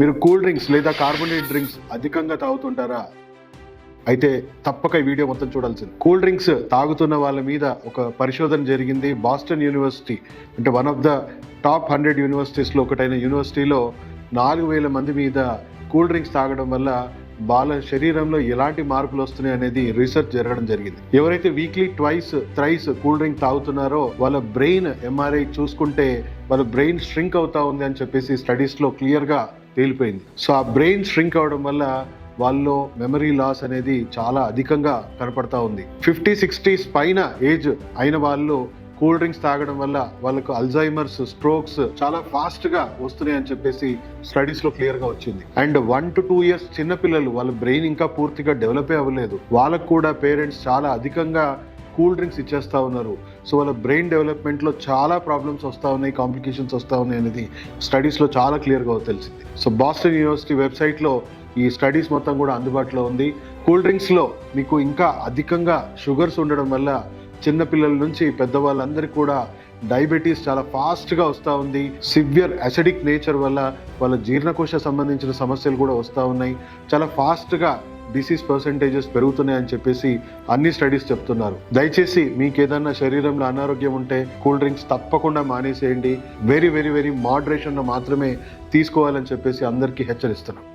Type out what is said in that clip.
మీరు cool drinks లేదా carbonate drinks అధికంగా తాగుతుంటారా? అయితే తప్పక ఈ వీడియో మొత్తం చూడాల్సింది. కూల్ డ్రింక్స్ తాగుతున్న వాళ్ళ మీద ఒక పరిశోధన జరిగింది. బాస్టన్ యూనివర్సిటీ అంటే వన్ ఆఫ్ ద టాప్ 100 యూనివర్సిటీస్లో ఒకటైన యూనివర్సిటీలో 4,000 మంది మీద కూల్ డ్రింక్స్ తాగడం వల్ల వాళ్ళ శరీరంలో ఎలాంటి మార్పులు వస్తున్నాయి అనేది రీసెర్చ్ జరగడం జరిగింది. ఎవరైతే వీక్లీ థ్రైస్ కూల్ డ్రింక్ తాగుతున్నారో వాళ్ళ బ్రెయిన్ ఎంఆర్ఐ చూసుకుంటే వాళ్ళ బ్రెయిన్ ష్రింక్ అవుతా ఉంది అని చెప్పేసి స్టడీస్ లో క్లియర్ గా తేలిపోయింది. సో ఆ బ్రెయిన్ ష్రింక్ అవడం వల్ల వాళ్ళలో మెమరీ లాస్ అనేది చాలా అధికంగా కనపడతా ఉంది. 50-60s పైన ఏజ్ అయిన వాళ్ళు కూల్ డ్రింక్స్ తాగడం వల్ల వాళ్ళకు అల్జైమర్స్, స్ట్రోక్స్ చాలా ఫాస్ట్ గా వస్తున్నాయి అని చెప్పేసి స్టడీస్ లో క్లియర్ గా వచ్చింది. అండ్ 1 to 2 years చిన్నపిల్లలు, వాళ్ళ బ్రెయిన్ ఇంకా పూర్తిగా డెవలప్ అవ్వలేదు, వాళ్ళకు కూడా పేరెంట్స్ చాలా అధికంగా కూల్ డ్రింక్స్ ఇచ్చేస్తా ఉన్నారు. సో వాళ్ళ బ్రెయిన్ డెవలప్మెంట్ లో చాలా ప్రాబ్లమ్స్ వస్తా ఉన్నాయి, కాంప్లికేషన్స్ వస్తా ఉన్నాయి అనేది స్టడీస్ లో చాలా క్లియర్ గా తెలిసింది. సో బాస్టన్ యూనివర్సిటీ వెబ్సైట్ లో ఈ స్టడీస్ మొత్తం కూడా అందుబాటులో ఉంది. కూల్ డ్రింక్స్ లో మీకు ఇంకా అధికంగా షుగర్స్ ఉండడం వల్ల చిన్నపిల్లల నుంచి పెద్దవాళ్ళందరికీ కూడా డయాబెటీస్ చాలా ఫాస్ట్గా వస్తూ ఉంది. సివియర్ అసిడిక్ నేచర్ వల్ల వాళ్ళ జీర్ణకోశ సంబంధించిన సమస్యలు కూడా వస్తూ ఉన్నాయి. చాలా ఫాస్ట్గా డిసీజ్ పర్సెంటేజెస్ పెరుగుతున్నాయని చెప్పేసి అన్ని స్టడీస్ చెప్తున్నారు. దయచేసి మీకు ఏదన్నా శరీరంలో అనారోగ్యం ఉంటే కూల్ డ్రింక్స్ తప్పకుండా మానేసేయండి. వెరీ వెరీ వెరీ మోడరేషన్లో మాత్రమే తీసుకోవాలని చెప్పేసి అందరికీ హెచ్చరిస్తున్నాం.